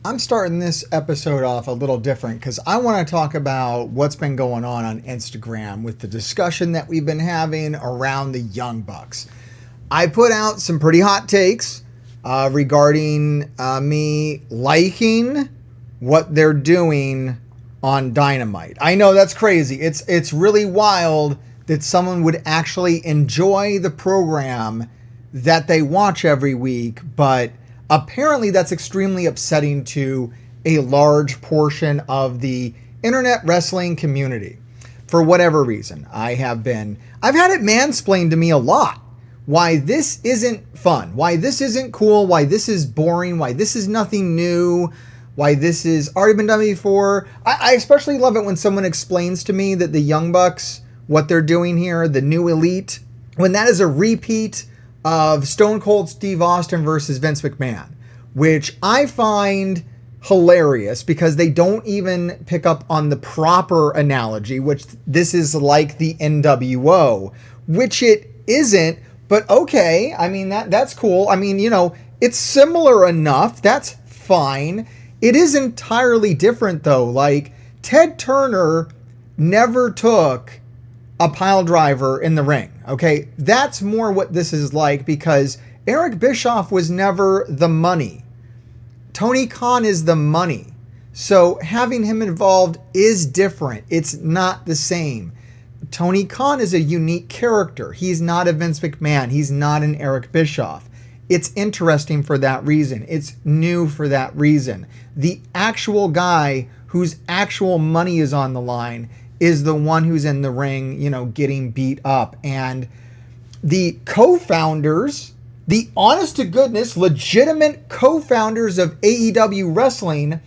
I'm starting this episode off a little different because I want to talk about what's been going on Instagram with the discussion that we've been having around the Young Bucks. I put out some pretty hot takes regarding me liking what they're doing on Dynamite. I know that's crazy. It's really wild that someone would actually enjoy the program that they watch every week, but apparently that's extremely upsetting to a large portion of the internet wrestling community. For whatever reason, I've had it mansplained to me a lot why this isn't fun, why this isn't cool, why this is boring, why this is nothing new, why this has already been done before. I especially love it when someone explains to me that the Young Bucks, what they're doing here, the new elite, when that is a repeat of Stone Cold Steve Austin versus Vince McMahon, which I find hilarious because they don't even pick up on the proper analogy, which this is like the NWO, which it isn't, but okay. I mean, that's cool. I mean, it's similar enough. That's fine. It is entirely different though. Like Ted Turner never took a pile driver in the ring. Okay. That's more what this is like because Eric Bischoff was never the money. Tony Khan is the money. So having him involved is different. It's not the same. Tony Khan is a unique character. He's not a Vince McMahon. He's not an Eric Bischoff. It's interesting for that reason. It's new for that reason. The actual guy whose actual money is on the line is the one who's in the ring, getting beat up. And the co-founders, the honest to goodness, legitimate co-founders of AEW Wrestling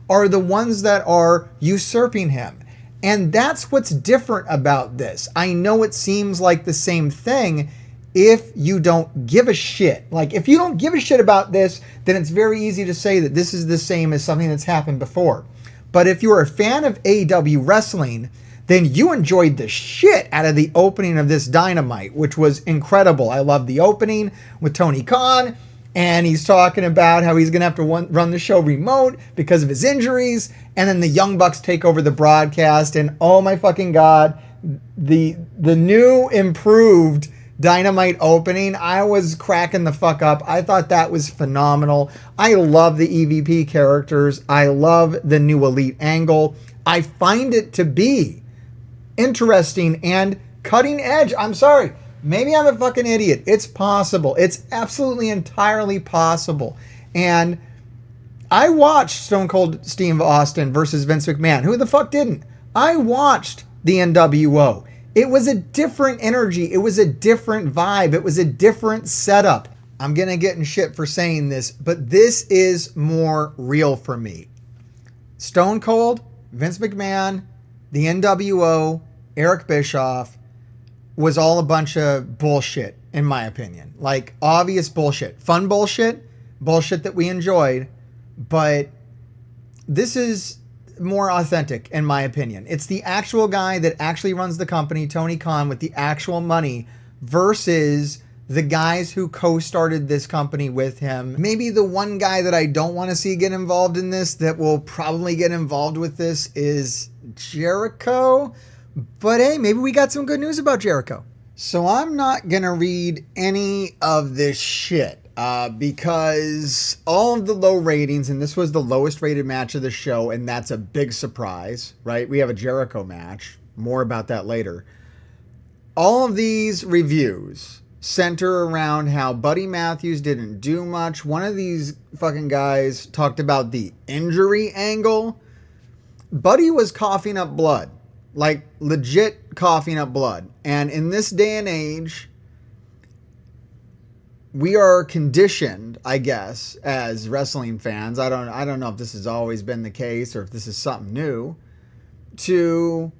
are the ones that are usurping him. And that's what's different about this. I know it seems like the same thing if you don't give a shit. Like, if you don't give a shit about this, then it's very easy to say that this is the same as something that's happened before. But if you're a fan of AEW Wrestling, then you enjoyed the shit out of the opening of this Dynamite, which was incredible. I love the opening with Tony Khan, and he's talking about how he's going to have to run the show remote because of his injuries, and then the Young Bucks take over the broadcast, and oh my fucking God, the new improved Dynamite opening, I was cracking the fuck up. I thought that was phenomenal. I love the EVP characters. I love the new elite angle. I find it to be interesting and cutting edge. I'm sorry. Maybe I'm a fucking idiot. It's possible. It's absolutely entirely possible. And I watched Stone Cold Steve Austin versus Vince McMahon. Who the fuck didn't? I watched the NWO. It was a different energy. It was a different vibe. It was a different setup. I'm going to get in shit for saying this, but this is more real for me. Stone Cold, Vince McMahon, the NWO, Eric Bischoff was all a bunch of bullshit, in my opinion. Like, obvious bullshit. Fun bullshit, bullshit that we enjoyed, but this is more authentic, in my opinion. It's the actual guy that actually runs the company, Tony Khan, with the actual money, versus the guys who co-started this company with him. Maybe the one guy that I don't want to see get involved in this, that will probably get involved with this, is Jericho. But hey, maybe we got some good news about Jericho. So I'm not going to read any of this shit because all of the low ratings, and this was the lowest rated match of the show, and that's a big surprise, right? We have a Jericho match. More about that later. All of these reviews center around how Buddy Matthews didn't do much. One of these fucking guys talked about the injury angle. Buddy was coughing up blood. Like, legit coughing up blood. And in this day and age, we are conditioned, I guess, as wrestling fans. I don't know if this has always been the case or if this is something new, to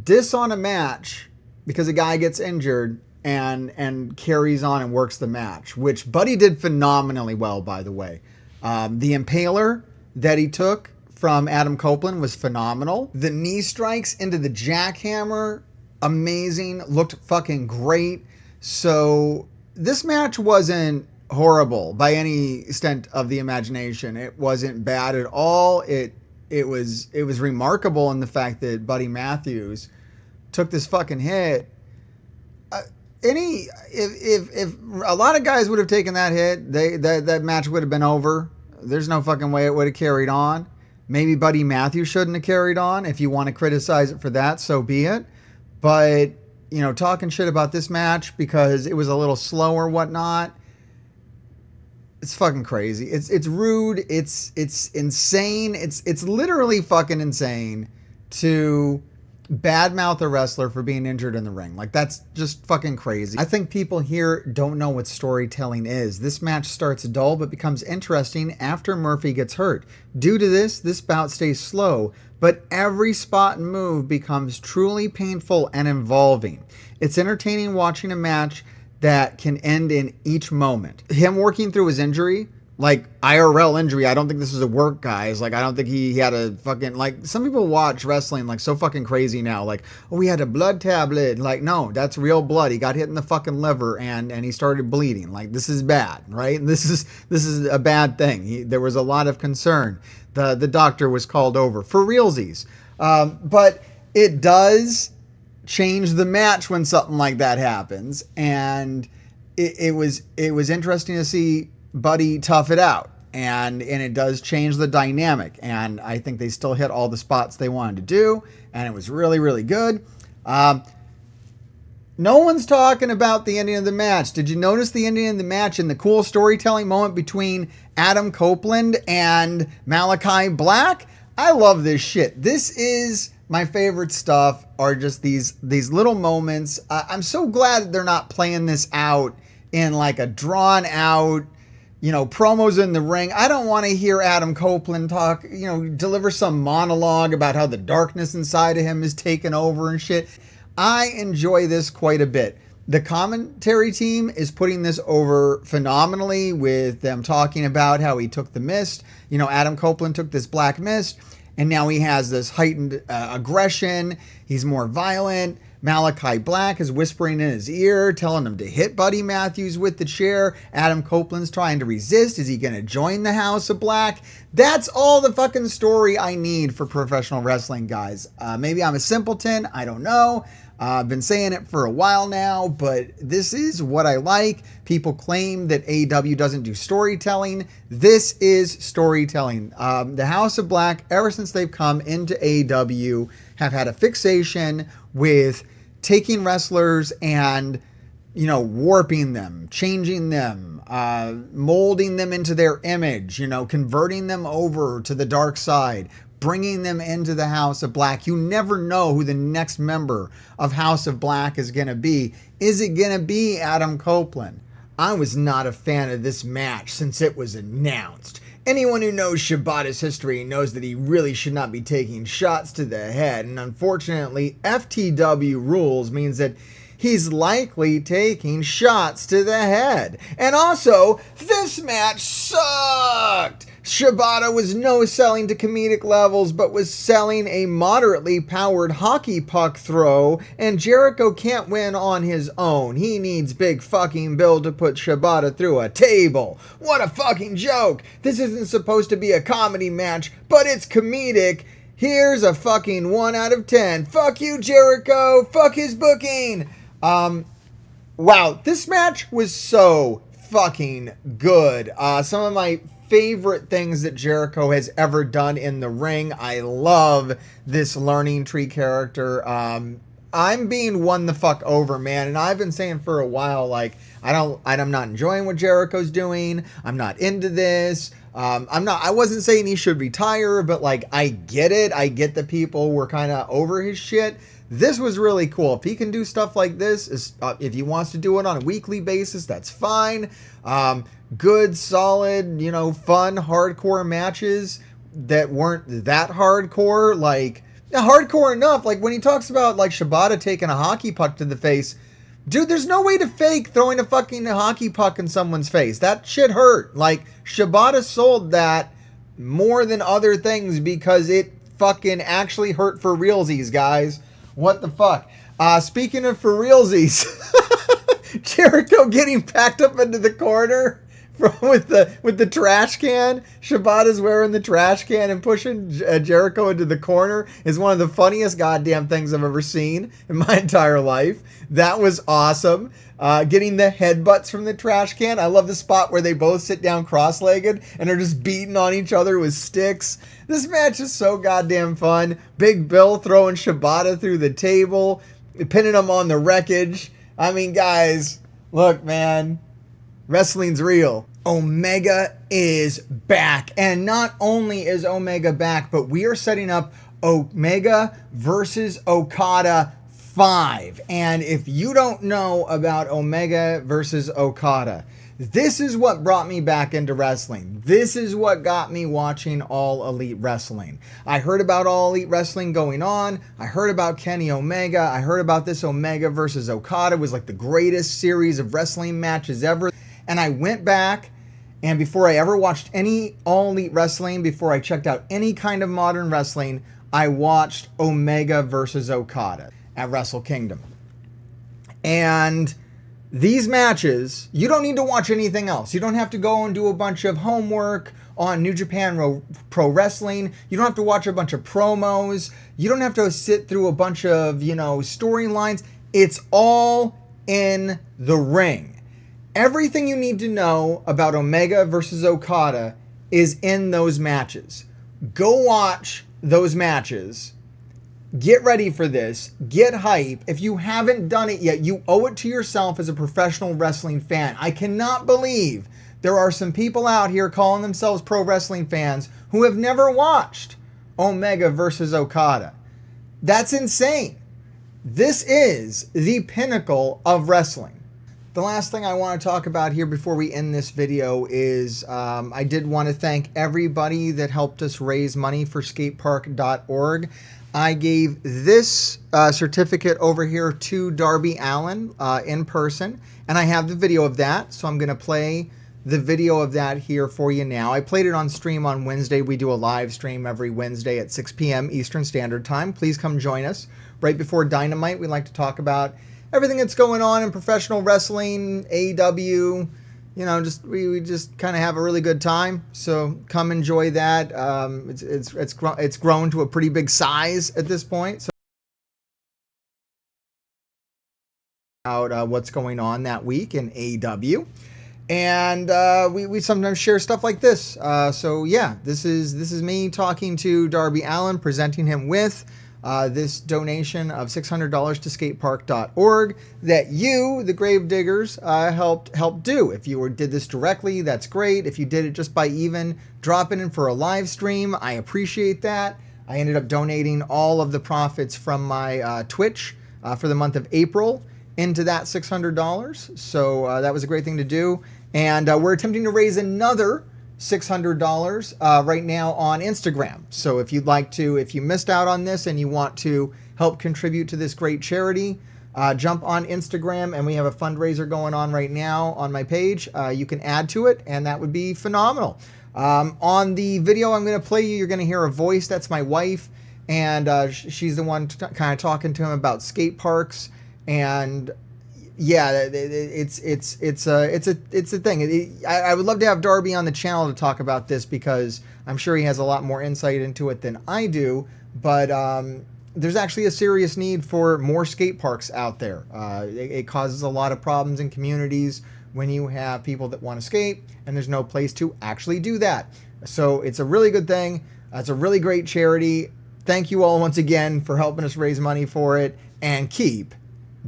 diss on a match because a guy gets injured and carries on and works the match, which Buddy did phenomenally well, by the way. The impaler that he took from Adam Copeland was phenomenal. The knee strikes into the jackhammer, amazing, looked fucking great. So this match wasn't horrible by any extent of the imagination. It wasn't bad at all. It was remarkable in the fact that Buddy Matthews took this fucking hit. If a lot of guys would have taken that hit, that match would have been over. There's no fucking way it would have carried on. Maybe Buddy Matthews shouldn't have carried on. If you want to criticize it for that, so be it. But talking shit about this match because it was a little slow or whatnot, it's fucking crazy. It's rude. It's insane. It's literally fucking insane to badmouth a wrestler for being injured in the ring. Like, that's just fucking crazy. I think people here don't know what storytelling is. This match starts dull but becomes interesting after Murphy gets hurt. Due to this bout stays slow, but every spot and move becomes truly painful and involving. It's entertaining watching a match that can end in each moment. Him working through his injury, like IRL injury, I don't think this is a work, guys. Like, I don't think he had a fucking, like, some people watch wrestling like so fucking crazy now. Like, oh, he had a blood tablet. Like, no, that's real blood. He got hit in the fucking liver and he started bleeding. Like, this is bad, right? This is a bad thing. There was a lot of concern. The doctor was called over for realsies. But it does change the match when something like that happens, and it was interesting to see Buddy tough it out, and it does change the dynamic, and I think they still hit all the spots they wanted to do, and it was really, really good. No one's talking about the ending of the match. Did you notice the ending of the match and the cool storytelling moment between Adam Copeland and Malachi Black? I love this shit. This is my favorite stuff, are just these little moments. I'm so glad that they're not playing this out in like a drawn out, promos in the ring. I don't want to hear Adam Copeland talk, deliver some monologue about how the darkness inside of him is taking over and shit. I enjoy this quite a bit. The commentary team is putting this over phenomenally with them talking about how he took the mist. Adam Copeland took this black mist, and now he has this heightened aggression. He's more violent. Malachi Black is whispering in his ear, telling him to hit Buddy Matthews with the chair. Adam Copeland's trying to resist. Is he going to join the House of Black? That's all the fucking story I need for professional wrestling, guys. Maybe I'm a simpleton. I don't know. I've been saying it for a while now, but this is what I like. People claim that AEW doesn't do storytelling. This is storytelling. The House of Black, ever since they've come into AEW, have had a fixation with taking wrestlers and, warping them, changing them, molding them into their image, converting them over to the dark side, bringing them into the House of Black. You never know who the next member of House of Black is going to be. Is it going to be Adam Copeland? I was not a fan of this match since it was announced. Anyone who knows Shibata's history knows that he really should not be taking shots to the head, and unfortunately, FTW rules means that he's likely taking shots to the head. And also, this match sucked! Shibata was no selling to comedic levels, but was selling a moderately powered hockey puck throw, and Jericho can't win on his own. He needs Big fucking Bill to put Shibata through a table. What a fucking joke! This isn't supposed to be a comedy match, but it's comedic. Here's a fucking 1 out of 10. Fuck you, Jericho! Fuck his booking! Wow, this match was so fucking good. Some of my favorite things that Jericho has ever done in the ring. I love this learning tree character. I'm being won the fuck over, man. And I've been saying for a while, like, I'm not enjoying what Jericho's doing. I'm not into this. I wasn't saying he should retire, but like, I get it. I get that people were kind of over his shit. This was really cool. If he can do stuff like this, if he wants to do it on a weekly basis, that's fine. Good, solid, fun, hardcore matches that weren't that hardcore. Like, hardcore enough. Like, when he talks about, like, Shibata taking a hockey puck to the face, dude, there's no way to fake throwing a fucking hockey puck in someone's face. That shit hurt. Like, Shibata sold that more than other things because it fucking actually hurt for realsies, guys. What the fuck? Speaking of for realsies, Jericho getting packed up into the corner with the trash can. Shibata's wearing the trash can and pushing Jericho into the corner is one of the funniest goddamn things I've ever seen in my entire life. That was awesome. Getting the headbutts from the trash can. I love the spot where they both sit down cross-legged and are just beating on each other with sticks. This match is so goddamn fun. Big Bill throwing Shibata through the table, pinning him on the wreckage. I mean, guys, look, man. Wrestling's real. Omega is back. And not only is Omega back, but we are setting up Omega versus Okada 5. And if you don't know about Omega versus Okada, this is what brought me back into wrestling. This is what got me watching All Elite Wrestling. I heard about All Elite Wrestling going on. I heard about Kenny Omega. I heard about this Omega versus Okada. It was like the greatest series of wrestling matches ever. And I went back, and before I ever watched any All Elite Wrestling, before I checked out any kind of modern wrestling, I watched Omega versus Okada at Wrestle Kingdom. And these matches, you don't need to watch anything else. You don't have to go and do a bunch of homework on New Japan Pro Wrestling. You don't have to watch a bunch of promos. You don't have to sit through a bunch of, storylines. It's all in the ring. Everything you need to know about Omega versus Okada is in those matches. Go watch those matches. Get ready for this. Get hype. If you haven't done it yet, you owe it to yourself as a professional wrestling fan. I cannot believe there are some people out here calling themselves pro wrestling fans who have never watched Omega versus Okada. That's insane. This is the pinnacle of wrestling. The last thing I want to talk about here before we end this video is I did want to thank everybody that helped us raise money for skatepark.org. I gave this certificate over here to Darby Allin in person, and I have the video of that, so I'm going to play the video of that here for you now. I played it on stream on Wednesday. We do a live stream every Wednesday at 6 p.m. Eastern Standard Time. Please come join us. Right before Dynamite, we like to talk about everything that's going on in professional wrestling, AEW, we just kind of have a really good time. So come enjoy that. It's grown to a pretty big size at this point. So about what's going on that week in AEW, and we sometimes share stuff like this. So yeah, this is me talking to Darby Allin, presenting him with this donation of $600 to skatepark.org that you, the grave diggers, helped do. If you did this directly, that's great. If you did it just by even dropping in for a live stream, I appreciate that. I ended up donating all of the profits from my Twitch for the month of April into that $600. So that was a great thing to do. And we're attempting to raise another $600 right now on Instagram. So if you'd like to, if you missed out on this and you want to help contribute to this great charity, jump on Instagram, and we have a fundraiser going on right now on my page. You can add to it, and that would be phenomenal. On the video I'm going to play you, you're going to hear a voice. That's my wife, and she's the one kind of talking to him about skate parks. And yeah, it's a thing. I would love to have Darby on the channel to talk about this because I'm sure he has a lot more insight into it than I do. But there's actually a serious need for more skate parks out there. It causes a lot of problems in communities when you have people that want to skate and there's no place to actually do that. So it's a really good thing. It's a really great charity. Thank you all once again for helping us raise money for it, and keep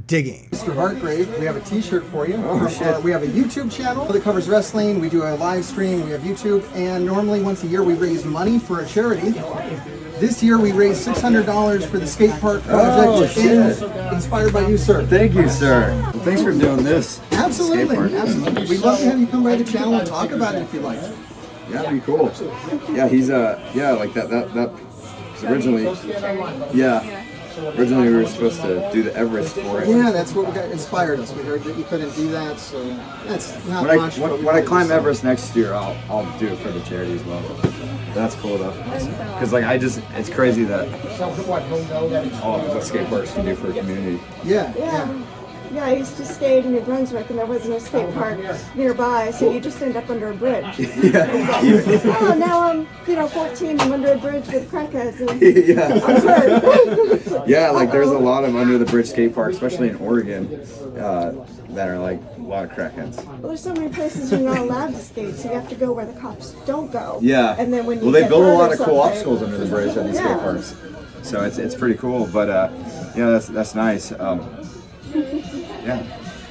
digging. Mr. Hartgrave, we have a t-shirt for you. Oh, shit. We have a YouTube channel that covers wrestling. We do a live stream. We have YouTube. And normally once a year we raise money for a charity. This year we raised $600 for the skate park project. Inspired by you, sir. Thank you, sir. Well, thanks for doing this. Absolutely. Absolutely. We'd love to have you come by the channel and talk about it if you'd like. Yeah, that'd be cool. Yeah, he's like that originally, originally we were supposed to do the Everest for it. Yeah, that's what inspired us. We heard that you couldn't do that, so that's not much. When I climb Everest next year, I'll do it for the charity as well. That's cool though, because it's crazy that all the skateboarders can do for the community. Yeah. Yeah, I used to skate in New Brunswick, and there was no skate park nearby, so you just end up under a bridge. Oh, now I'm, 14, I'm under a bridge with crackheads, and I'm hurt. Yeah, like there's a lot of under the bridge skate parks, especially in Oregon, that are like a lot of crackheads. Well, there's so many places you're not allowed to skate, so you have to go where the cops don't go. Yeah. And then when you they get build a hurt lot or of cool something- obstacles under the bridge at these skate parks, so it's pretty cool. But yeah, that's nice. Yeah,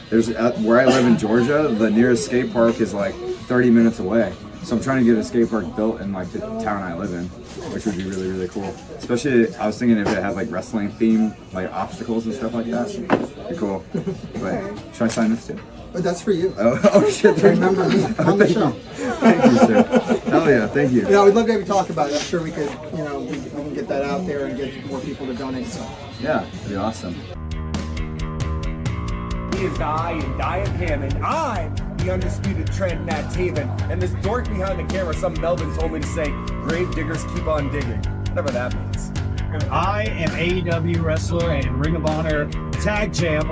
there's where I live in Georgia, the nearest skate park is like 30 minutes away. So I'm trying to get a skate park built in like the town I live in, which would be really, really cool. Especially, I was thinking if it had like wrestling theme, like obstacles and stuff like that. It'd be cool. But should I sign this too? But that's for you. Oh shit! Remember me on the show. Thank you, sir. Hell yeah, thank you. Yeah, we'd love to have you talk about it. I'm sure we could, we can get that out there and get more people to donate. So. Yeah, it'd be awesome. He is I, and I am him, and I'm the undisputed trend Matt Taven. And this dork behind the camera, some Melvin told me to say, grave diggers keep on digging. Whatever that means. I am AEW wrestler and Ring of Honor tag champ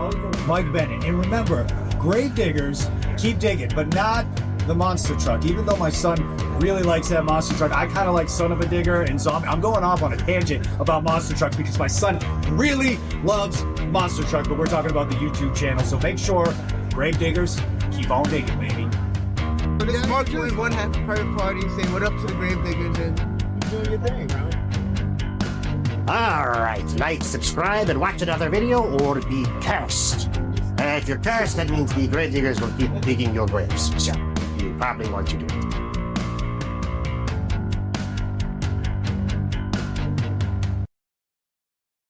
Mike Bennett. And remember, grave diggers keep digging, but not the monster truck. Even though my son really likes that monster truck, I kind of like Son of a Digger, and so I'm going off on a tangent about monster trucks because my son really loves monster truck, but we're talking about the YouTube channel, so make sure, grave diggers, keep on digging, baby. So this is Mark doing one happy private party, saying what up to the grave diggers and doing your thing, bro. Alright, like, subscribe, and watch another video, or be cursed. If you're cursed, that means the grave diggers will keep digging your graves, so you probably want to do it.